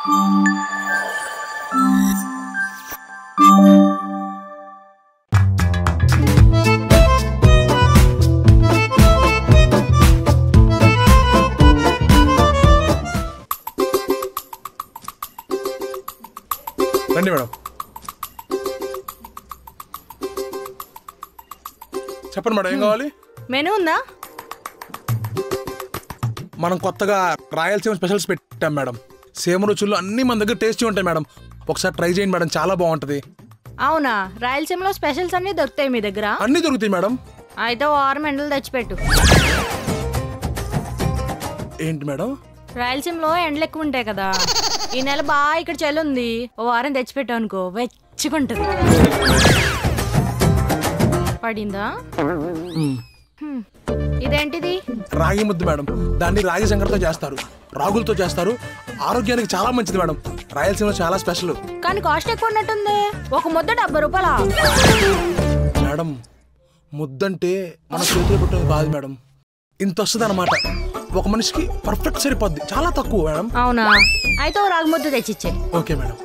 రండి మేడం. చెప్పండి మేడం, ఏం కావాలి? మెనూ ఉందా? మనం కొత్తగా రాయలసీమ స్పెషల్స్ పెట్టాం మేడం. సేమ రుచుల్లో అన్ని మన దగ్గర టేస్టీ ఉంటాయి మేడం. ఒకసారి ట్రై చేయండి మేడం, చాలా బాగుంటది. అవునా? రాయలసీమలో స్పెషల్స్ అన్ని దొరుకుతాయి మీ దగ్గర? అన్ని దొరుకుతాయి మేడం. అయితే 6 ఎండలు తెచ్చిపెట్టు. ఏంటి మేడం? రాయలసీమలో ఎండలు ఎక్కువ ఉంటాయి కదా, ఈ నెల బాగా ఇక్కడ చలి ఉంది, ఓ వారం తెచ్చిపెట్టావు అనుకో వెచ్చుకుంటది. పడిందా? ఇదేంటిది? రాగి ముద్ద మేడం. దాన్ని రాగి సంగటితో చేస్తారు, రాగులతో చేస్తారు. ఆరోగ్యానికి చాలా మంచిది మేడం. రాయలసీమ చాలా స్పెషల్. కానీ కాస్ట్ ఎక్కువ ఉన్నట్టుంది. ఒక ముద్ద 70 రూపాయలా? మేడం, ముద్దంటే మన చేతిలో పెట్టేది కాదు మేడం, ఇంత వస్తుంది అనమాట. ఒక మనిషికి పర్ఫెక్ట్ సరిపోద్ది, చాలా తక్కువ మేడం. అవునా? అయితే ఓ రాగి ముద్ద తెచ్చిచ్చే. Okay madam.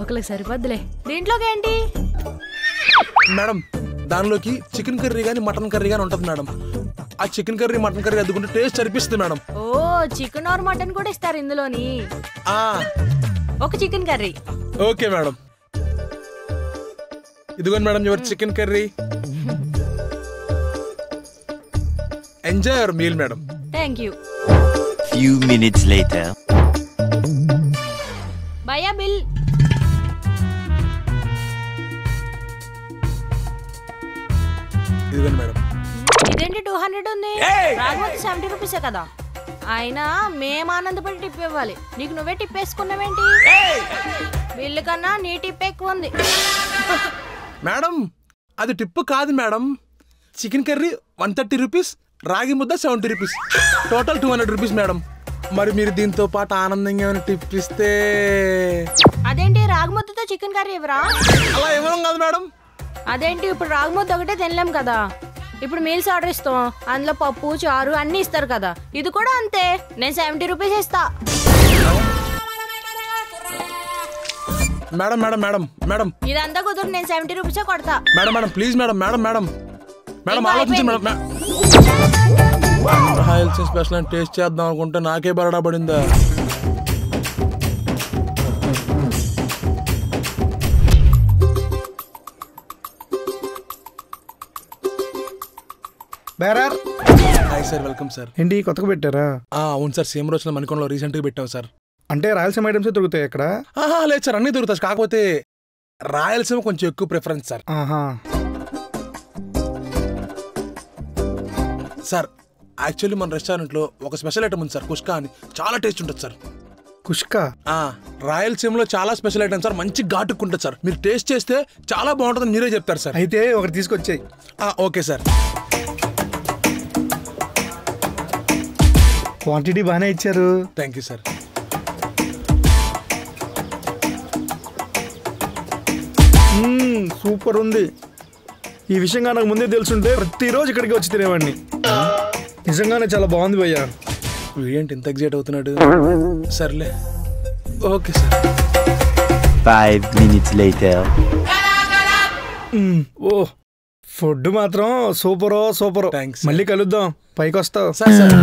ఒకరికి సరిపోద్దులే. దీంట్లోకి ఏంటి మేడం? దానిలోకి చికెన్ కర్రీ గానీ మటన్ కర్రీ గానీ ఉంటుంది మేడం. ఆ చికెన్ కర్రీ మటన్ కర్రీ అద్దుకుంటే టేస్ట్ సరిపిస్తుంది madam. Oh, chicken or mutton కూడా ఇస్తారు ఇందులోని? ఒక చికెన్ కర్రీ. Okay madam. ఇదిగోండి madam your chicken curry. Enjoy your meal madam. Thank you. Few minutes later. భయ్యా బిల్. ఇదిగోండి మేడం. ఇదేంటి 200 ఉంది? రాగమతి 70 రూపీసే కదా. అయినా మేము ఆనందపడి టిప్ ఇవ్వాలి, నీకు నువ్వే టిప్ వేసుకున్నావేంటి? బిల్లు కన్నా నీ టిప్ ఎక్కువ ఉంది. మేడం అది టిప్ కాదు మేడం. చికెన్ కర్రీ 130 రూపీస్, రాగి ముద్ద 70 రూపీస్, టోటల్ 200 రూపీస్ మేడం. మరి మీరు దీంతో పాటు ఆనందంగా ఏమైనా టిప్ ఇస్తే? అదేంటి రాగి ముద్దతో చికెన్ కర్రీ ఇవ్వరా? అలా ఇవ్వడం కాదు మేడం. అదేంటి ఇప్పుడు రాగి ముద్ద ఒకటే తినలేం కదా, ఇప్పుడు మీల్స్ ఆర్డర్ ఇస్తాం, అందులో పప్పు చారు అన్ని ఇస్తారు కదా, ఇది కూడా అంతే. నేను 70 రూపీస్ ఇస్తా. మేడం మేడం మేడం మేడం ఇదంతా కుదురు, నేను 70 రూపీసే కొడతా. Madam madam please madam madam madam madam ఆలోచించండి మేడం. రాయలసీమ స్పెషల్ అని టేస్ట్ చేద్దాం అనుకుంటే నాకే బరడా పడిందా? Berar. Hi sir, welcome sir. ఏంటి కొత్తగా పెట్టారా? అవును సార్, సేమ్ రోజున మణికొండలో రీసెంట్గా పెట్టాం సార్. అంటే రాయలసీమ ఐటమ్స్ దొరుకుతాయి ఇక్కడ? లేదు సార్, అన్నీ దొరుకుతాయి, కాకపోతే రాయలసీమ కొంచెం ఎక్కువ ప్రిఫరెన్స్ సార్. సార్ యాక్చువల్లీ మన రెస్టారెంట్లో ఒక స్పెషల్ ఐటమ్ ఉంది సార్, కుష్కా అని. చాలా టేస్ట్ ఉంటుంది సార్. కుష్కా? రాయలసీమలో చాలా స్పెషల్ ఐటమ్ సార్, మంచి ఘాటుకుంటుంది సార్. మీరు టేస్ట్ చేస్తే చాలా బాగుంటుందని మీరే చెప్తారు సార్. అయితే ఒకటి తీసుకొచ్చాయి. Okay sir. క్వాంటిటీ బాగానే ఇచ్చారు. Thank you sir. సూపర్ ఉంది. ఈ విషయంగా నాకు ముందే తెలుసుంటే ప్రతిరోజు ఇక్కడికి వచ్చి తినేవాడిని. నిజంగానే చాలా బాగుంది భయ్యా. ఏంటి ఇంత ఎగ్జైట్ అవుతున్నాడు? సర్లే, ఓకే సార్. 5 minutes later. ఓ ఫుడ్ మాత్రం సూపరో సూపర్. థ్యాంక్స్. మళ్ళీ కలుద్దాం, పైకి వస్తావు. Sir sir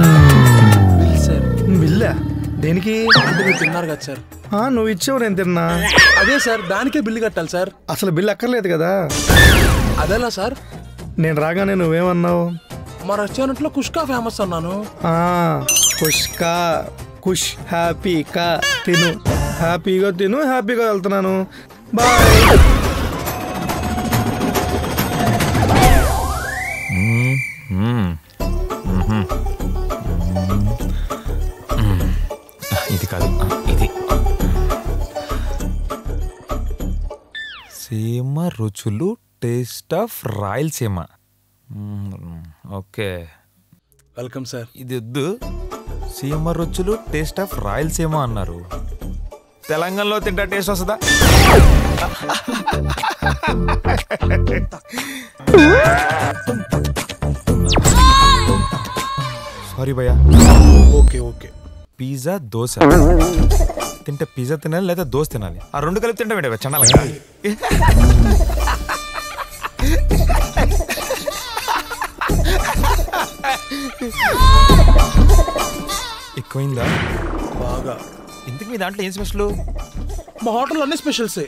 bill sir. బిల్లా? దేనికి? అంటే మీరు తిన్నారు కదా సార్. నువ్వు ఇచ్చావు, నేను తిన్నా. అదే సార్, దానికే బిల్లు కట్టాలి సార్. అసలు బిల్ అక్కర్లేదు కదా. అదేలా సార్? నేను రాగానే నువ్వేమన్నావు? మా రెస్టారెంట్లో కుష్కా ఫేమస్ అన్నాను. కుష్కా, కుష్ హ్యాపీగా తిను, హ్యాపీగా తిను, హ్యాపీగా వెళ్తున్నాను. బాయ్. ఇది కాదు, ఇది. సీమ రుచులు, taste of Rayalaseema. Okay, welcome sir. ఇది వద్దు. సీమ రుచులు, టేస్ట్ ఆఫ్ రాయలసీమ అన్నారు. తెలంగాణలో తింటా టేస్ట్ వస్తుందా? సారీ భయ్యా. Okay okay. పిజ్జా దోశ తింటే పిజ్జా తినాలి లేదా దోశ తినాలి, ఆ రెండు కలిపి తింటాం చండాలంగా. ఎక్కువైందా బాగా. ఇంతకు మీ దాంట్లో ఏం స్పెషల్? మా హోటల్ అన్ని స్పెషల్సే.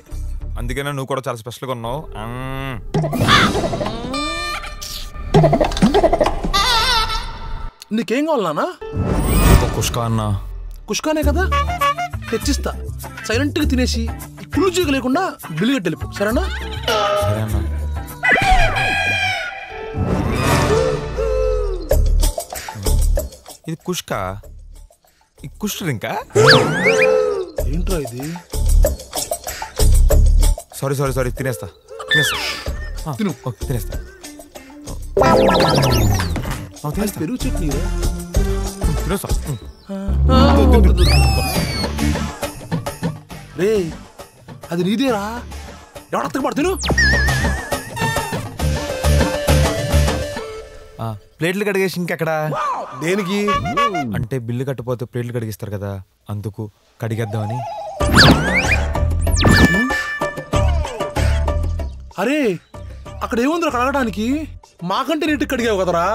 అందుకనే నువ్వు కూడా చాలా స్పెషల్గా ఉన్నావు. నీకేం కావాలన్నా? కుష్కా అన్నా. కుష్కానే కదా, తెచ్చిస్తా. సైలెంట్గా తినేసి కుళ్ళు చీక లేకుండా బిల్లు కట్టి వెళ్ళిపో, సరేనా? సరే అన్నా. ఇది కుష్కా, ఈ కుష్ డ్రింకా? ఏంట్రా ఇది? సారీ సారీ సారీ, తినేస్తా తిను. ఓకే తినేస్తా. పెరుగు చట్నీ తినేస్తా. రే, అది నీదేరా, ఎవడత్తకు పడు తిను. ప్లేట్లు కడిగేసి ఇంకెక్కడ? దేనికి? అంటే బిల్లు కట్టపోతే ప్లేట్లు కడిగిస్తారు కదా, అందుకు కడిగేద్దామని. అరే, అక్కడ ఏముందిరా కడగడానికి? మాకంటే నీటికి కడిగావు కదరా.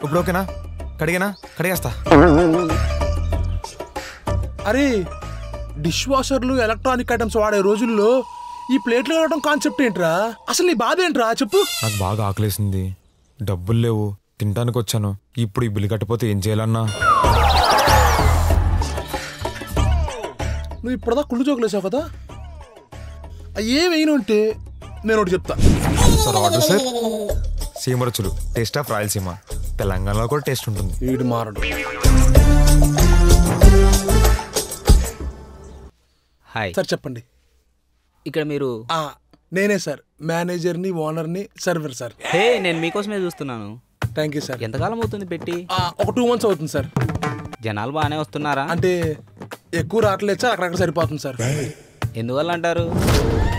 ఇప్పుడు ఓకేనా? కడిగేనా? కడిగేస్తా. అరే, డిష్ వాషర్లు ఎలక్ట్రానిక్ ఐటమ్స్ వాడే రోజుల్లో ఈ ప్లేట్లు కడగడం కాన్సెప్ట్ ఏంట్రా? అసలు నీ బాధ ఏంట్రా చెప్పు. నాకు బాగా ఆకలేసింది, డబ్బులు లేవు, తినడానికి వచ్చాను. ఇప్పుడు ఈ బిల్లు కట్టపోతే ఏం చేయాలన్నా? నువ్వు ఇప్పుడుదా కుళ్ళు జోకులేసావు కదా, ఏమైనా ఉంటే నేను ఒకటి చెప్తా. Sir order sir. సీమ రుచులు, టేస్ట్ ఆఫ్ రాయలసీమ. తెలంగాణలో కూడా టేస్ట్ ఉంటుంది. వీడు మారడు. హాయ్ సార్ చెప్పండి. ఇక్కడ మీరు? నేనే సార్, మేనేజర్ని, ఓనర్ని, సర్వర్ సార్. హే, నేను మీకోసమే చూస్తున్నాను. Thank you sir. ఎంతకాలం అవుతుంది పెట్టి? ఒక 2 months అవుతుంది సార్. జనాలు బాగానే వస్తున్నారా? అంటే ఎక్కువ రావట్లేదు సార్, అక్కడక్కడ సరిపోతుంది సార్. ఎందువల్ల అంటారు?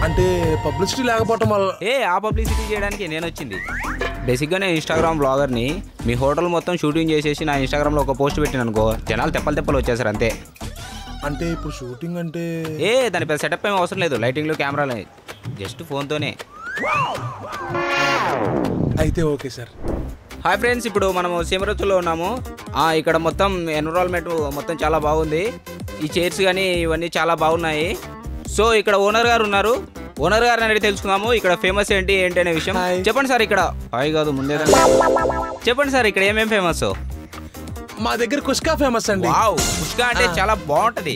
అంటే పబ్లిసిటీ లేకపోవటం వల్ల. ఆ పబ్లిసిటీ చేయడానికి నేను వచ్చింది. బేసిక్గా నేను ఇన్స్టాగ్రామ్ బ్లాగర్ని. మీ హోటల్ మొత్తం షూటింగ్ చేసేసి నా ఇన్స్టాగ్రామ్లో ఒక పోస్ట్ పెట్టిన అనుకో, జనాలు తెప్పలు వచ్చేసారు అంతే. అంటే ఇప్పుడు షూటింగ్ అంటే దాని పెద్ద సెటప్ ఏమి అవసరం లేదు, లైటింగ్లు కెమెరాలు జస్ట్ ఫోన్తోనే. అయితే ఓకే సార్. హాయ్ ఫ్రెండ్స్, ఇప్పుడు మనము సీమరచుల్లో ఉన్నాము. ఇక్కడ మొత్తం ఎన్విరాన్మెంట్ మొత్తం చాలా బాగుంది. ఈ చైర్స్ కానీ ఇవన్నీ చాలా బాగున్నాయి. సో ఇక్కడ ఓనర్ గారు ఉన్నారు, ఓనర్ గారిని అడిగి తెలుసుకుందాము ఇక్కడ ఫేమస్ ఏంటి అనే విషయం. చెప్పండి సార్. ఇక్కడ హాయ్ కాదు ముందే చెప్పండి సార్, ఇక్కడ ఏమేమి ఫేమస్? మా దగ్గర కుష్కా ఫేమస్ అండి. వావ్, కుష్కా అంటే చాలా బాగుంటది.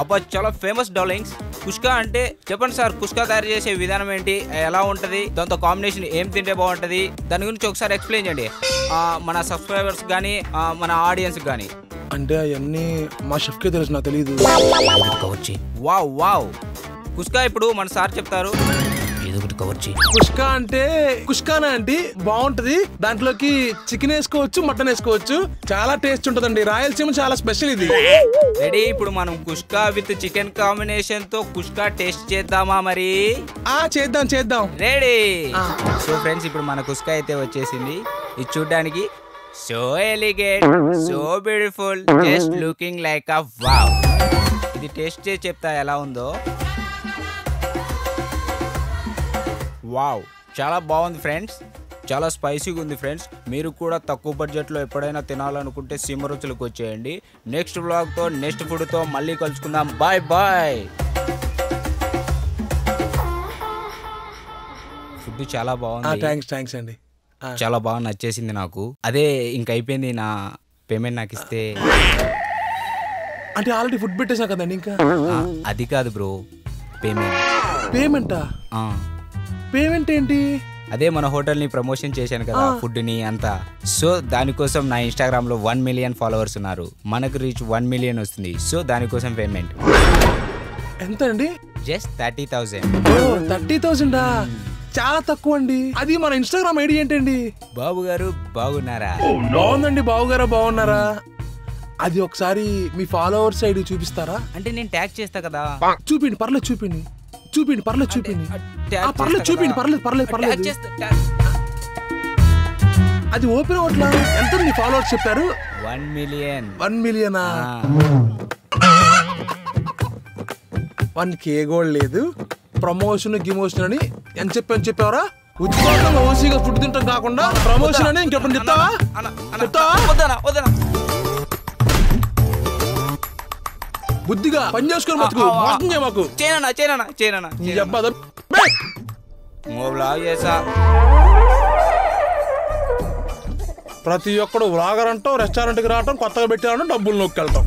అబ్బా, చాలా ఫేమస్ డార్లింగ్స్. కుష్కా అంటే చెప్పండి సార్, కుష్కా తయారు చేసే విధానం ఏంటి, ఎలా ఉంటది, దాంతో కాంబినేషన్ ఏం తింటే బాగుంటది, దాని గురించి ఒకసారి ఎక్స్ప్లెయిన్ చేయండి మన సబ్స్క్రైబర్స్ కానీ మన ఆడియన్స్ కానీ. అంటే అవన్నీ మా షెఫ్కే తెలుసు, నాకు తెలియదు. వావ్ వావ్, కుష్కా ఇప్పుడు మన సార్ చెప్తారు. కుష్కా అంటే కుష్కానా అండి, బాగుంటది. దాంట్లోకి చికెన్ వేసుకోవచ్చు, మటన్ వేసుకోవచ్చు, చాలా టేస్ట్ ఉంటదండి. రాయలసీమ చాలా స్పెషల్ ఇది. రెడీ, ఇప్పుడు మనం కుష్కా విత్ చికెన్ కాంబినేషన్ తో కుష్కా టేస్ట్ చేద్దామా మరి? చేద్దాం చేద్దాం. రెడీ. సో ఫ్రెండ్స్, ఇప్పుడు మన కుష్కా అయితే వచ్చేసింది. ఇది చూడడానికి so ఎలిగేట్, so beautiful, just looking like a wow. ఇది టేస్ట్ చేసి చెప్తా ఎలా ఉందో. వావ్, చాలా బాగుంది ఫ్రెండ్స్, చాలా స్పైసీగా ఉంది ఫ్రెండ్స్. మీరు కూడా తక్కువ బడ్జెట్లో ఎప్పుడైనా తినాలనుకుంటే సీమ రుచులకు వచ్చేయండి. నెక్స్ట్ వ్లాగ్తో నెక్స్ట్ ఫుడ్తో మళ్ళీ కలుసుకుందాం. Bye bye. ఫుడ్ చాలా బాగుంది. థ్యాంక్స్ అండి, చాలా బాగా నచ్చేసింది నాకు. అదే ఇంక అయిపోయింది, నా పేమెంట్ నాకు ఇస్తే. అంటే ఆల్రెడీ ఫుడ్ పెట్టేసా కదండి ఇంకా. అది కాదు బ్రో, పేమెంటా? పేమెంట్ ఏంటి? అదే మన హోటల్ని ప్రమోషన్ చేశాను కదా, ఫుడ్ని అంతా. సో దానికోసం నా ఇన్స్టాగ్రామ్ లో 1 million ఫాలోవర్స్ ఉన్నారు. మనకు రీచ్ 1 million వస్తుంది. సో దానికోసం పేమెంట్ ఎంత అండి? జస్ట్ 30,000. 30,000? చాలా తక్కువ అండి. అది మన ఇన్స్టాగ్రామ్ ఐడి ఏంటండి? బాబు గారు బాగున్నారా? బాగుందండి. బాబుగారా బాగున్నారా? అది ఒకసారి మీ ఫాలోవర్స్ ఐడి చూపిస్తారా? అంటే నేను ట్యాగ్ చేస్తా కదా. చూపిండి, పర్లేదు చూపిండి. పర్లేదు చూపిండి. పర్లేదు. అది ఓపెన్ అవట్లా. ఎంత నీ ఫాలోవర్స్ చెప్పారు? 1 మిలియన్. 1 మిలియనా? 1K కూడా లేదు. ప్రమోషన్ గిమోషన్ అని ఎంత చెప్పావరా? ఉద్యోగంలో ఓసీగా ఫుడ్ తింటాం కాకుండా ప్రమోషన్ అని ఇంకెప్పుడు చెప్తావా? బుద్ధిగా పని చేసుకుని బతుకు. మోసం చేయ మాకు. ప్రతి ఒక్కడు వ్లాగర్ అంటాం, రెస్టారెంట్కి రావటం, కొత్తగా పెట్టారంటాం, డబ్బులు నొక్కెళ్తాం.